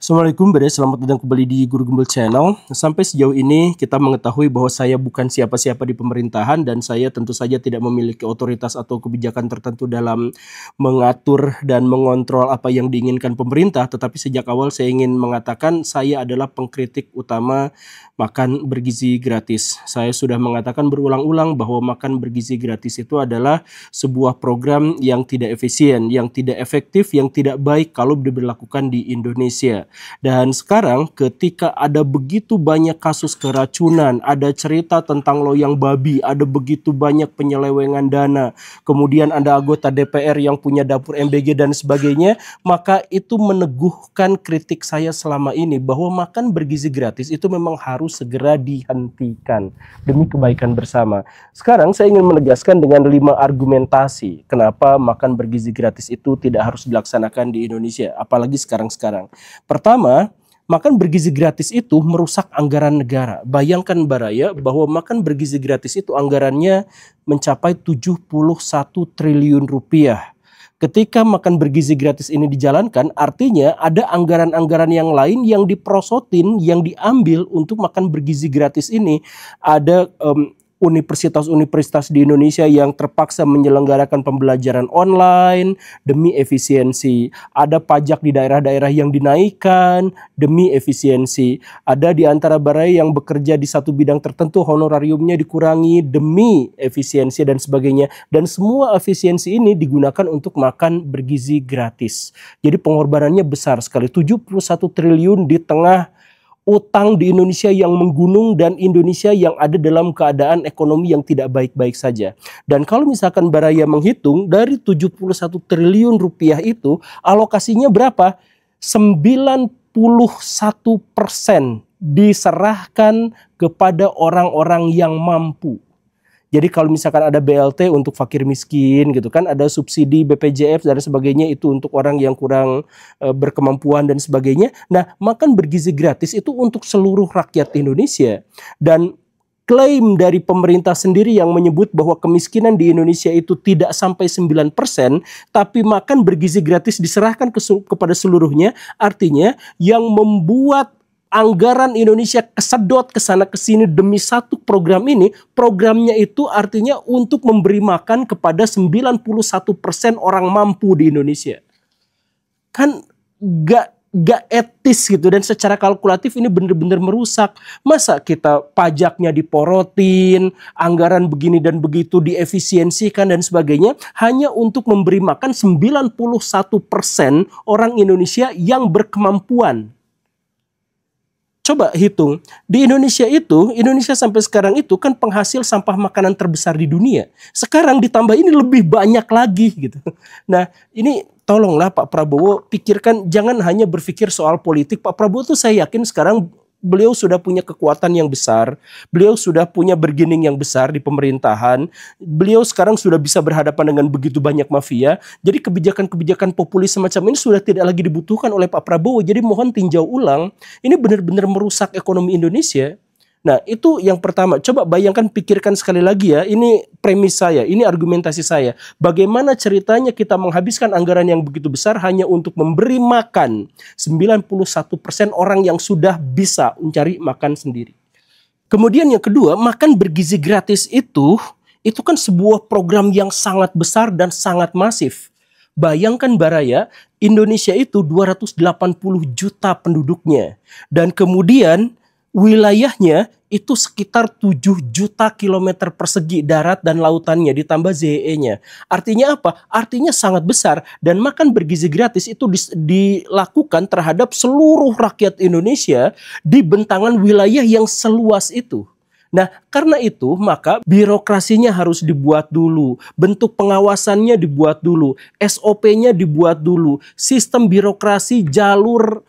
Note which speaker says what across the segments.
Speaker 1: Assalamualaikum Bre, selamat datang kembali di Guru Gembel Channel. Sampai sejauh ini kita mengetahui bahwa saya bukan siapa-siapa di pemerintahan dan saya tentu saja tidak memiliki otoritas atau kebijakan tertentu dalam mengatur dan mengontrol apa yang diinginkan pemerintah. Tetapi sejak awal saya ingin mengatakan saya adalah pengkritik utama makan bergizi gratis. Saya sudah mengatakan berulang-ulang bahwa makan bergizi gratis itu adalah sebuah program yang tidak efisien, yang tidak efektif, yang tidak baik kalau diberlakukan di Indonesia. Dan sekarang ketika ada begitu banyak kasus keracunan, ada cerita tentang loyang babi, ada begitu banyak penyelewengan dana, kemudian ada anggota DPR yang punya dapur MBG dan sebagainya, maka itu meneguhkan kritik saya selama ini bahwa makan bergizi gratis itu memang harus segera dihentikan demi kebaikan bersama. Sekarang saya ingin menegaskan dengan 5 argumentasi kenapa makan bergizi gratis itu tidak harus dilaksanakan di Indonesia, apalagi sekarang-sekarang. Pertama, makan bergizi gratis itu merusak anggaran negara. Bayangkan Baraya bahwa makan bergizi gratis itu anggarannya mencapai 71 triliun rupiah. Ketika makan bergizi gratis ini dijalankan, artinya ada anggaran-anggaran yang lain yang diprosotin, yang diambil untuk makan bergizi gratis ini. Ada universitas-universitas di Indonesia yang terpaksa menyelenggarakan pembelajaran online demi efisiensi. Ada pajak di daerah-daerah yang dinaikkan demi efisiensi. Ada di antara Baraya yang bekerja di satu bidang tertentu honorariumnya dikurangi demi efisiensi dan sebagainya. Dan semua efisiensi ini digunakan untuk makan bergizi gratis. Jadi pengorbanannya besar sekali. 71 triliun di tengah utang di Indonesia yang menggunung dan Indonesia yang ada dalam keadaan ekonomi yang tidak baik-baik saja. Dan kalau misalkan Baraya menghitung dari 71 triliun rupiah itu alokasinya berapa? 91% diserahkan kepada orang-orang yang mampu. Jadi kalau misalkan ada BLT untuk fakir miskin gitu kan, ada subsidi BPJS dan sebagainya itu untuk orang yang kurang berkemampuan dan sebagainya. Nah, makan bergizi gratis itu untuk seluruh rakyat Indonesia. Dan klaim dari pemerintah sendiri yang menyebut bahwa kemiskinan di Indonesia itu tidak sampai 9%, tapi makan bergizi gratis diserahkan kepada seluruhnya, artinya yang membuat anggaran Indonesia kesedot ke sana ke sini demi satu program ini, programnya itu artinya untuk memberi makan kepada 91% orang mampu di Indonesia. Kan gak etis gitu, dan secara kalkulatif ini benar-benar merusak. Masa kita pajaknya diporotin, anggaran begini dan begitu diefisiensikan dan sebagainya hanya untuk memberi makan 91% orang Indonesia yang berkemampuan. Coba hitung, di Indonesia itu, Indonesia sampai sekarang itu kan penghasil sampah makanan terbesar di dunia. Sekarang ditambah ini lebih banyak lagi gitu. Nah, ini tolonglah Pak Prabowo pikirkan, jangan hanya berpikir soal politik. Pak Prabowo tuh saya yakin sekarang beliau sudah punya kekuatan yang besar, beliau sudah punya bargaining yang besar di pemerintahan, beliau sekarang sudah bisa berhadapan dengan begitu banyak mafia. Jadi kebijakan-kebijakan populis semacam ini sudah tidak lagi dibutuhkan oleh Pak Prabowo. Jadi mohon tinjau ulang, ini benar-benar merusak ekonomi Indonesia. Nah, itu yang pertama. Coba bayangkan, pikirkan sekali lagi ya. Ini premis saya, ini argumentasi saya. Bagaimana ceritanya kita menghabiskan anggaran yang begitu besar hanya untuk memberi makan 91% orang yang sudah bisa mencari makan sendiri. Kemudian yang kedua, makan bergizi gratis itu kan sebuah program yang sangat besar dan sangat masif. Bayangkan Baraya, Indonesia itu 280 juta penduduknya. Dan kemudian wilayahnya itu sekitar 7 juta kilometer persegi darat dan lautannya ditambah ZEE-nya. Artinya apa? Artinya sangat besar, dan makan bergizi gratis itu dilakukan terhadap seluruh rakyat Indonesia di bentangan wilayah yang seluas itu. Nah, karena itu maka birokrasinya harus dibuat dulu, bentuk pengawasannya dibuat dulu, SOP-nya dibuat dulu, sistem birokrasi, jalur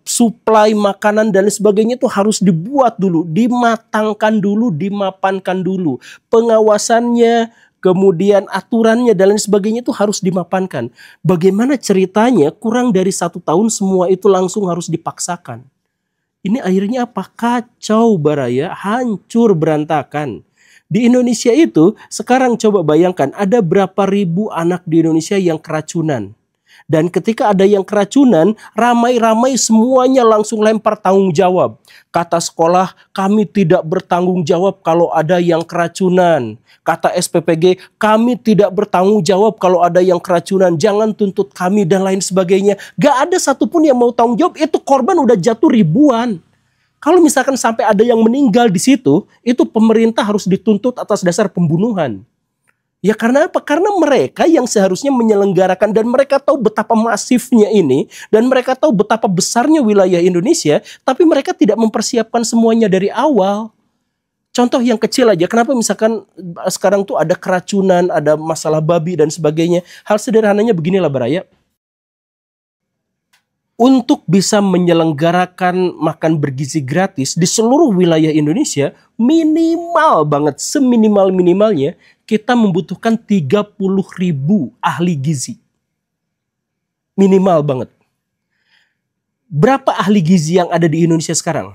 Speaker 1: suplai makanan dan sebagainya itu harus dibuat dulu, dimatangkan dulu, dimapankan dulu. Pengawasannya, kemudian aturannya dan lain sebagainya itu harus dimapankan. Bagaimana ceritanya kurang dari 1 tahun semua itu langsung harus dipaksakan? Ini akhirnya apa? Kacau Baraya, hancur berantakan. Di Indonesia itu sekarang coba bayangkan ada berapa ribu anak di Indonesia yang keracunan. Dan ketika ada yang keracunan, ramai-ramai semuanya langsung lempar tanggung jawab. Kata sekolah, kami tidak bertanggung jawab kalau ada yang keracunan. Kata SPPG, kami tidak bertanggung jawab kalau ada yang keracunan. Jangan tuntut kami dan lain sebagainya. Gak ada satupun yang mau tanggung jawab. Itu korban udah jatuh ribuan. Kalau misalkan sampai ada yang meninggal di situ, itu pemerintah harus dituntut atas dasar pembunuhan. Ya karena apa? Karena mereka yang seharusnya menyelenggarakan dan mereka tahu betapa masifnya ini dan mereka tahu betapa besarnya wilayah Indonesia, tapi mereka tidak mempersiapkan semuanya dari awal. Contoh yang kecil aja, kenapa misalkan sekarang tuh ada keracunan, ada masalah babi dan sebagainya. Hal sederhananya beginilah Baraya. Untuk bisa menyelenggarakan makan bergizi gratis di seluruh wilayah Indonesia, minimal banget, seminimal-minimalnya, kita membutuhkan 30.000 ahli gizi. Minimal banget. Berapa ahli gizi yang ada di Indonesia sekarang?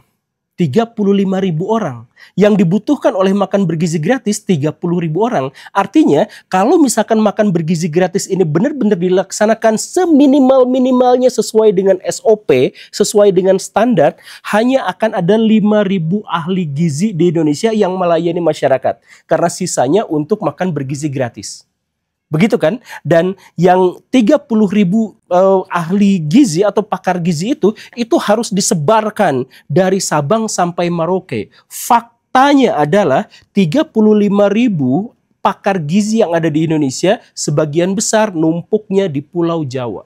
Speaker 1: 35.000 orang. Yang dibutuhkan oleh makan bergizi gratis 30.000 orang. Artinya kalau misalkan makan bergizi gratis ini benar-benar dilaksanakan seminimal-minimalnya sesuai dengan SOP, sesuai dengan standar, hanya akan ada 5.000 ahli gizi di Indonesia yang melayani masyarakat. Karena sisanya untuk makan bergizi gratis. Begitu kan? Dan yang 30.000 ahli gizi atau pakar gizi itu harus disebarkan dari Sabang sampai Merauke. Faktanya adalah 35.000 pakar gizi yang ada di Indonesia sebagian besar numpuknya di Pulau Jawa.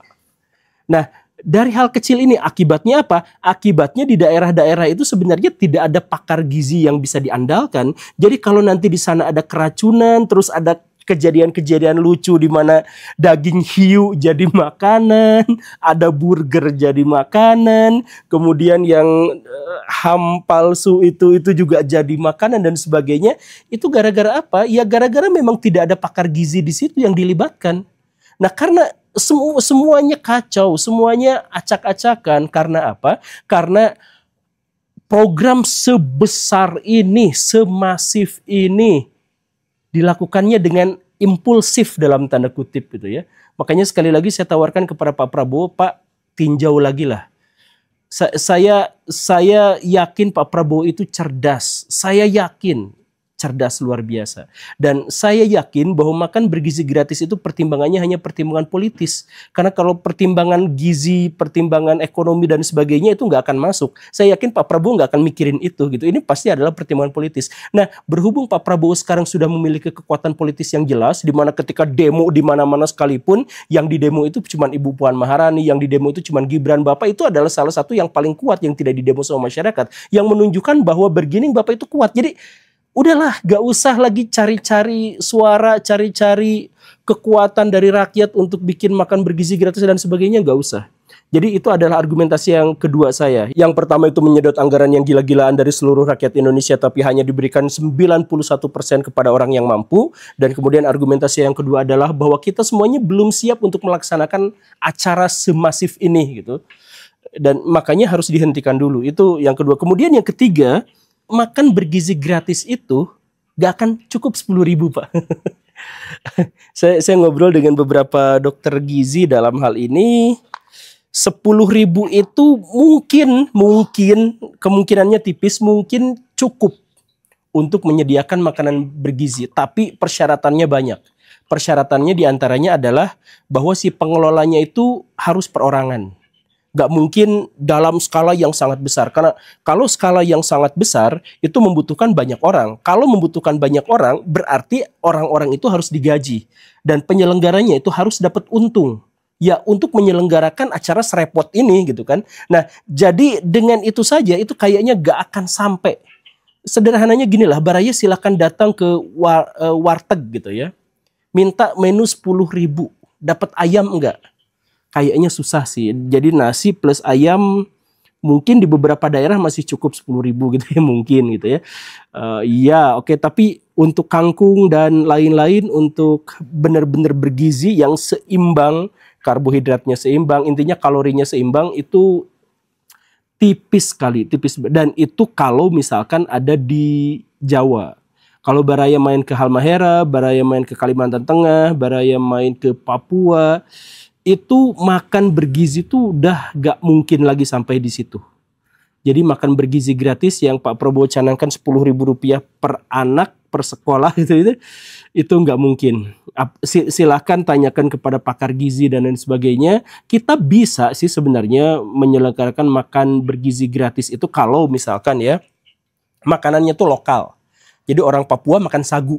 Speaker 1: Nah, dari hal kecil ini akibatnya apa? Akibatnya di daerah-daerah itu sebenarnya tidak ada pakar gizi yang bisa diandalkan. Jadi kalau nanti di sana ada keracunan, terus ada kejadian-kejadian lucu di mana daging hiu jadi makanan, ada burger jadi makanan, kemudian yang ham palsu itu juga jadi makanan dan sebagainya. Itu gara-gara apa? Ya gara-gara memang tidak ada pakar gizi di situ yang dilibatkan. Nah, karena semuanya kacau, semuanya acak-acakan. Karena apa? Karena program sebesar ini, semasif ini dilakukannya dengan impulsif dalam tanda kutip gitu ya. Makanya sekali lagi saya tawarkan kepada Pak Prabowo, Pak, tinjau lagi lah. Saya yakin Pak Prabowo itu cerdas. Saya yakin cerdas luar biasa. Dan saya yakin bahwa makan bergizi gratis itu pertimbangannya hanya pertimbangan politis. Karena kalau pertimbangan gizi, pertimbangan ekonomi dan sebagainya itu nggak akan masuk. Saya yakin Pak Prabowo nggak akan mikirin itu gitu. Ini pasti adalah pertimbangan politis. Nah, berhubung Pak Prabowo sekarang sudah memiliki kekuatan politis yang jelas, di mana ketika demo di mana-mana sekalipun, yang di demo itu cuma Ibu Puan Maharani, yang di demo itu cuma Gibran Bapak, itu adalah salah satu yang paling kuat yang tidak didemo sama masyarakat, yang menunjukkan bahwa bergining Bapak itu kuat. Jadi udahlah, gak usah lagi cari-cari suara, cari-cari kekuatan dari rakyat untuk bikin makan bergizi gratis dan sebagainya, gak usah. Jadi itu adalah argumentasi yang kedua saya. Yang pertama itu menyedot anggaran yang gila-gilaan dari seluruh rakyat Indonesia, tapi hanya diberikan 91% kepada orang yang mampu. Dan kemudian argumentasi yang kedua adalah bahwa kita semuanya belum siap untuk melaksanakan acara semasif ini gitu. Dan makanya harus dihentikan dulu. Itu yang kedua. Kemudian yang ketiga, makan bergizi gratis itu gak akan cukup 10.000 Pak. saya ngobrol dengan beberapa dokter gizi dalam hal ini. 10.000 itu mungkin kemungkinannya tipis, mungkin cukup untuk menyediakan makanan bergizi. Tapi persyaratannya banyak. Persyaratannya diantaranya adalah bahwa si pengelolanya itu harus perorangan. Gak mungkin dalam skala yang sangat besar. Karena kalau skala yang sangat besar itu membutuhkan banyak orang. Kalau membutuhkan banyak orang berarti orang-orang itu harus digaji. Dan penyelenggaranya itu harus dapat untung. Ya untuk menyelenggarakan acara serepot ini gitu kan. Nah jadi dengan itu saja itu kayaknya gak akan sampai. Sederhananya ginilah, Baraya silakan datang ke warteg gitu ya. Minta menu 10.000. Dapat ayam enggak? Kayaknya susah sih. Jadi nasi plus ayam mungkin di beberapa daerah masih cukup 10.000 gitu ya mungkin gitu ya. Iya oke, tapi untuk kangkung dan lain-lain untuk benar-benar bergizi yang seimbang, karbohidratnya seimbang, intinya kalorinya seimbang itu tipis sekali, tipis. Dan itu kalau misalkan ada di Jawa. Kalau Baraya main ke Halmahera, Baraya main ke Kalimantan Tengah, Baraya main ke Papua, itu makan bergizi tuh udah gak mungkin lagi sampai di situ. Jadi makan bergizi gratis yang Pak Prabowo canangkan Rp10.000 per anak per sekolah itu nggak mungkin. Silahkan tanyakan kepada pakar gizi dan lain sebagainya. Kita bisa sih sebenarnya menyelenggarakan makan bergizi gratis itu kalau misalkan ya makanannya tuh lokal. Jadi orang Papua makan sagu.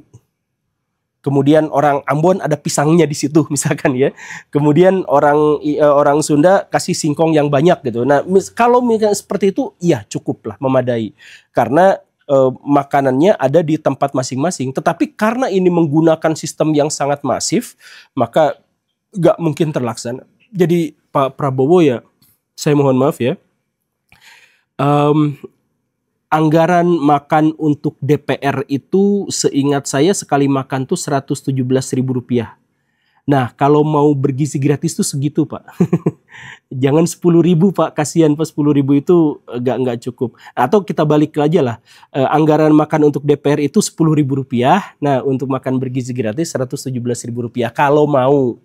Speaker 1: Kemudian orang Ambon ada pisangnya di situ misalkan ya. Kemudian orang Sunda kasih singkong yang banyak gitu. Nah, kalau misalnya seperti itu ya cukup lah, memadai. Karena makanannya ada di tempat masing-masing. Tetapi karena ini menggunakan sistem yang sangat masif, maka nggak mungkin terlaksana. Jadi Pak Prabowo ya, saya mohon maaf ya. Anggaran makan untuk DPR itu seingat saya sekali makan tuh Rp117.000. Nah kalau mau bergizi gratis tuh segitu Pak. Jangan 10.000 Pak, kasihan Pak, 10.000 itu nggak cukup. Atau kita balik aja lah, anggaran makan untuk DPR itu Rp10.000. Nah untuk makan bergizi gratis Rp117.000 kalau mau.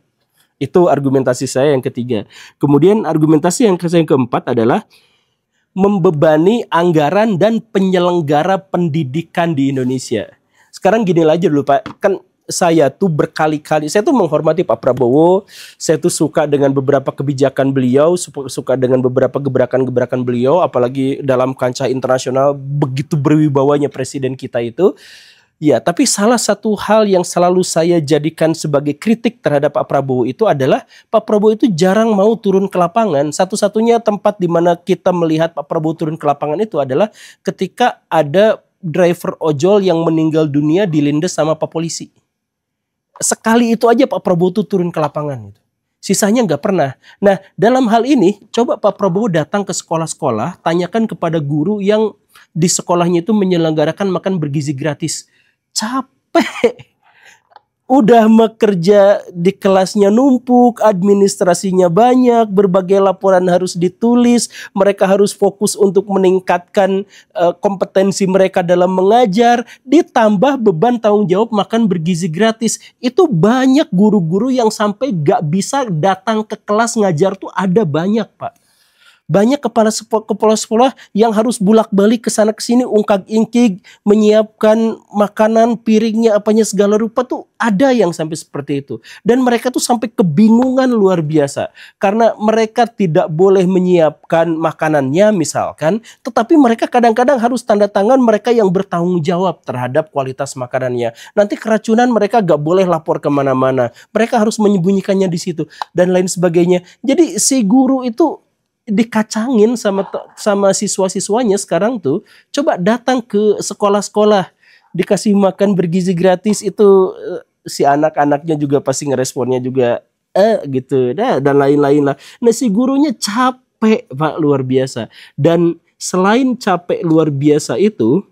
Speaker 1: Itu argumentasi saya yang ketiga. Kemudian argumentasi yang keempat adalah membebani anggaran dan penyelenggara pendidikan di Indonesia. Sekarang gini aja dulu Pak, kan saya tuh berkali-kali, saya tuh menghormati Pak Prabowo, saya tuh suka dengan beberapa kebijakan beliau, suka dengan beberapa gebrakan-gebrakan beliau, apalagi dalam kancah internasional begitu berwibawanya presiden kita itu. Ya, tapi salah satu hal yang selalu saya jadikan sebagai kritik terhadap Pak Prabowo itu adalah Pak Prabowo itu jarang mau turun ke lapangan. Satu-satunya tempat di mana kita melihat Pak Prabowo turun ke lapangan itu adalah ketika ada driver ojol yang meninggal dunia dilindas sama Pak polisi. Sekali itu aja Pak Prabowo tuh turun ke lapangan. Sisanya nggak pernah. Nah, dalam hal ini coba Pak Prabowo datang ke sekolah-sekolah, tanyakan kepada guru yang di sekolahnya itu menyelenggarakan makan bergizi gratis. Capek, udah bekerja di kelasnya numpuk, administrasinya banyak, berbagai laporan harus ditulis, mereka harus fokus untuk meningkatkan kompetensi mereka dalam mengajar, ditambah beban tanggung jawab makan bergizi gratis. Itu banyak guru-guru yang sampai gak bisa datang ke kelas ngajar tuh ada banyak Pak. Banyak kepala sekolah yang harus bolak-balik ke sana ke sini, ungkag-ingkig, menyiapkan makanan, piringnya, apanya segala rupa tuh ada yang sampai seperti itu. Dan mereka tuh sampai kebingungan luar biasa. Karena mereka tidak boleh menyiapkan makanannya misalkan, tetapi mereka kadang-kadang harus tanda tangan mereka yang bertanggung jawab terhadap kualitas makanannya. Nanti keracunan mereka gak boleh lapor kemana-mana. Mereka harus menyembunyikannya di situ dan lain sebagainya. Jadi si guru itu dikacangin sama siswa-siswanya sekarang tuh. Coba datang ke sekolah-sekolah, dikasih makan bergizi gratis itu si anak-anaknya juga pasti ngeresponnya juga gitu dan lain-lain lah. Nah si gurunya capek Pak, luar biasa. Dan selain capek luar biasa itu,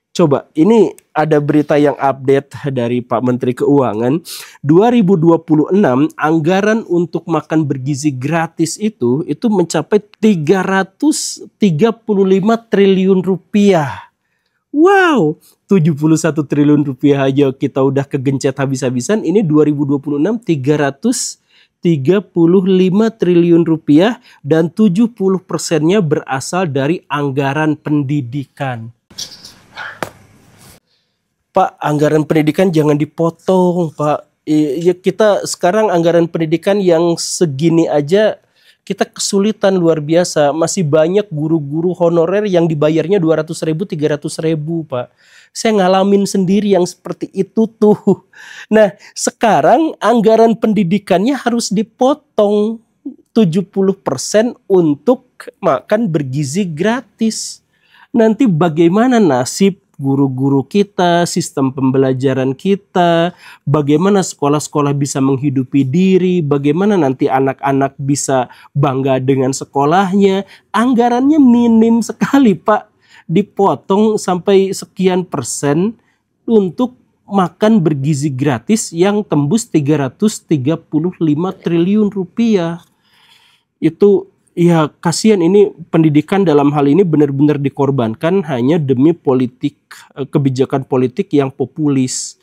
Speaker 1: coba ini ada berita yang update dari Pak Menteri Keuangan. 2026 anggaran untuk makan bergizi gratis itu mencapai 335 triliun rupiah. Wow, 71 triliun rupiah aja kita udah kegencet habis-habisan. Ini 2026 335 triliun rupiah dan 70%-nya berasal dari anggaran pendidikan. Pak, anggaran pendidikan jangan dipotong, Pak. Ya kita sekarang anggaran pendidikan yang segini aja kita kesulitan luar biasa. Masih banyak guru-guru honorer yang dibayarnya 200.000, 300.000, Pak. Saya ngalamin sendiri yang seperti itu tuh. Nah, sekarang anggaran pendidikannya harus dipotong 70% untuk makan bergizi gratis. Nanti bagaimana nasib guru-guru kita, sistem pembelajaran kita, bagaimana sekolah-sekolah bisa menghidupi diri, bagaimana nanti anak-anak bisa bangga dengan sekolahnya. Anggarannya minim sekali, Pak. Dipotong sampai sekian persen untuk makan bergizi gratis yang tembus 335 triliun rupiah. Itu ya kasihan, ini pendidikan dalam hal ini benar-benar dikorbankan hanya demi politik, kebijakan politik yang populis.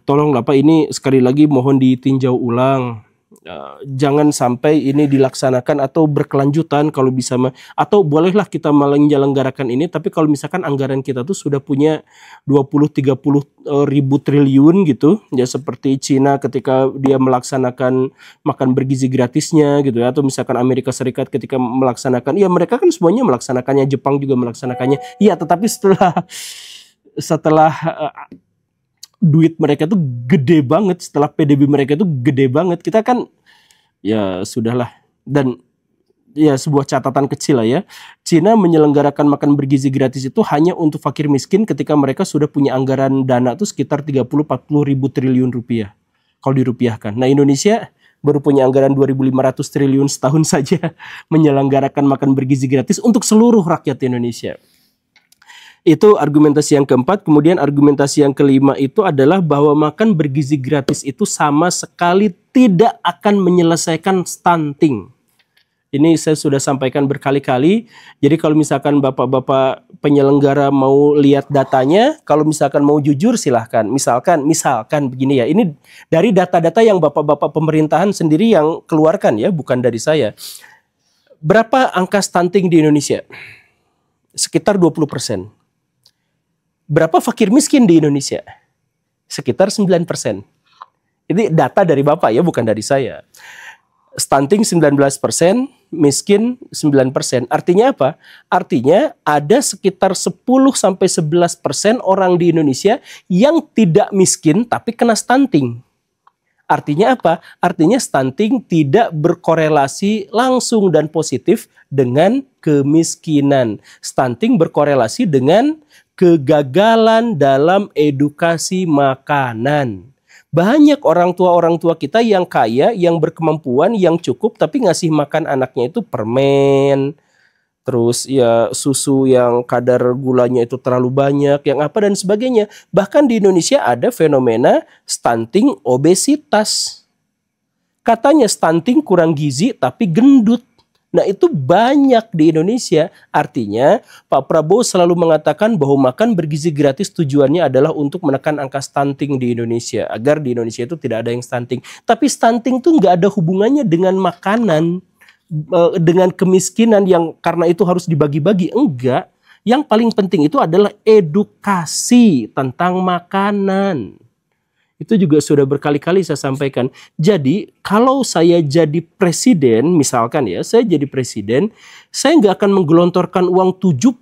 Speaker 1: Tolonglah Pak, ini sekali lagi mohon ditinjau ulang. Jangan sampai ini dilaksanakan atau berkelanjutan kalau bisa, atau bolehlah kita menyelenggarakan ini, tapi kalau misalkan anggaran kita tuh sudah punya 20-30 ribu triliun gitu ya, seperti Cina ketika dia melaksanakan makan bergizi gratisnya gitu ya, atau misalkan Amerika Serikat ketika melaksanakan, ya mereka kan semuanya melaksanakannya, Jepang juga melaksanakannya ya, tetapi setelah duit mereka tuh gede banget, setelah PDB mereka tuh gede banget, kita kan ya sudahlah. Dan ya sebuah catatan kecil lah ya, Cina menyelenggarakan makan bergizi gratis itu hanya untuk fakir miskin ketika mereka sudah punya anggaran dana tuh sekitar 30-40 ribu triliun rupiah kalau dirupiahkan. Nah, Indonesia baru punya anggaran 2.500 triliun setahun saja menyelenggarakan makan bergizi gratis untuk seluruh rakyat Indonesia. Itu argumentasi yang keempat. Kemudian argumentasi yang kelima itu adalah bahwa makan bergizi gratis itu sama sekali tidak akan menyelesaikan stunting. Ini saya sudah sampaikan berkali-kali. Jadi kalau misalkan bapak-bapak penyelenggara mau lihat datanya, kalau misalkan mau jujur silahkan. Misalkan begini ya, ini dari data-data yang bapak-bapak pemerintahan sendiri yang keluarkan ya, bukan dari saya. Berapa angka stunting di Indonesia? Sekitar 20%. Berapa fakir miskin di Indonesia? Sekitar 9%. Ini data dari Bapak ya, bukan dari saya. Stunting 19%, miskin 9%. Artinya apa? Artinya ada sekitar 10-11% orang di Indonesia yang tidak miskin tapi kena stunting. Artinya apa? Artinya stunting tidak berkorelasi langsung dan positif dengan kemiskinan. Stunting berkorelasi dengan kegagalan dalam edukasi makanan. Banyak orang tua kita yang kaya, yang berkemampuan, yang cukup, tapi ngasih makan anaknya itu permen, terus ya susu yang kadar gulanya itu terlalu banyak, yang apa dan sebagainya. Bahkan di Indonesia ada fenomena stunting obesitas. Katanya stunting kurang gizi tapi gendut. Nah, itu banyak di Indonesia. Artinya Pak Prabowo selalu mengatakan bahwa makan bergizi gratis tujuannya adalah untuk menekan angka stunting di Indonesia, agar di Indonesia itu tidak ada yang stunting. Tapi stunting tuh nggak ada hubungannya dengan makanan, dengan kemiskinan yang karena itu harus dibagi-bagi. Enggak. Yang paling penting itu adalah edukasi tentang makanan. Itu juga sudah berkali-kali saya sampaikan. Jadi kalau saya jadi presiden, misalkan ya, saya jadi presiden, saya nggak akan menggelontorkan uang 71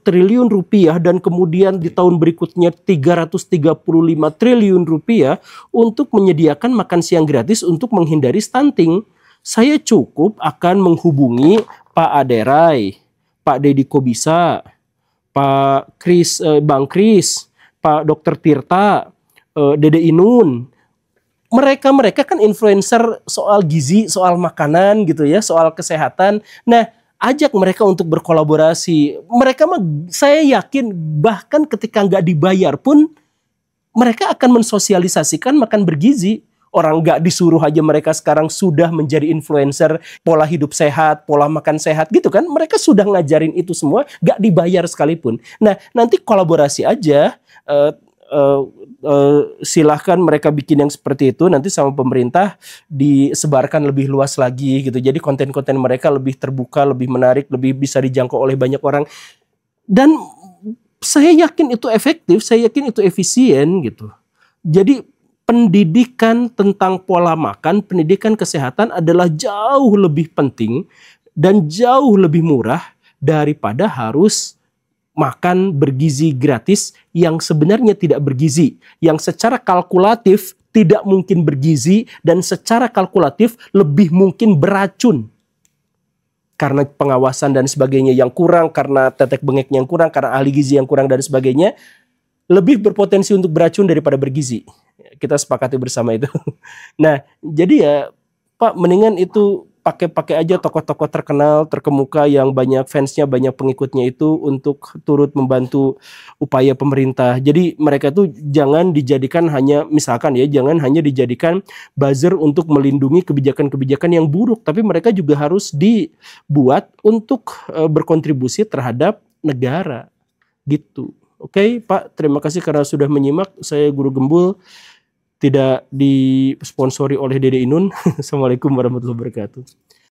Speaker 1: triliun rupiah dan kemudian di tahun berikutnya 335 triliun rupiah untuk menyediakan makan siang gratis untuk menghindari stunting. Saya cukup akan menghubungi Pak Aderai, Pak Deddy Kobisa, Pak Kris, Bang Kris, Pak Dr. Tirta, Dede Inun. Mereka kan influencer soal gizi, soal makanan gitu ya, soal kesehatan. Nah, ajak mereka untuk berkolaborasi. Mereka mah saya yakin bahkan ketika nggak dibayar pun mereka akan mensosialisasikan makan bergizi. Orang nggak disuruh aja mereka sekarang sudah menjadi influencer pola hidup sehat, pola makan sehat gitu kan. Mereka sudah ngajarin itu semua, nggak dibayar sekalipun. Nah, nanti kolaborasi aja. Silahkan mereka bikin yang seperti itu, nanti sama pemerintah disebarkan lebih luas lagi gitu. Jadi konten-konten mereka lebih terbuka, lebih menarik, lebih bisa dijangkau oleh banyak orang. Dan saya yakin itu efektif, saya yakin itu efisien gitu. Jadi pendidikan tentang pola makan, pendidikan kesehatan adalah jauh lebih penting dan jauh lebih murah daripada harus makan bergizi gratis yang sebenarnya tidak bergizi, yang secara kalkulatif tidak mungkin bergizi dan secara kalkulatif lebih mungkin beracun. Karena pengawasan dan sebagainya yang kurang, karena tetek bengeknya yang kurang, karena ahli gizi yang kurang dan sebagainya, lebih berpotensi untuk beracun daripada bergizi. Kita sepakati bersama itu. Nah, jadi ya Pak, mendingan itu pakai aja tokoh-tokoh terkenal, terkemuka yang banyak fansnya, banyak pengikutnya itu untuk turut membantu upaya pemerintah. Jadi mereka tuh jangan dijadikan hanya, misalkan ya, jangan hanya dijadikan buzzer untuk melindungi kebijakan-kebijakan yang buruk, tapi mereka juga harus dibuat untuk berkontribusi terhadap negara. Gitu. Oke, Pak, terima kasih karena sudah menyimak. Saya Guru Gembul. tidak disponsori oleh Dede Inun. Assalamualaikum warahmatullahi wabarakatuh.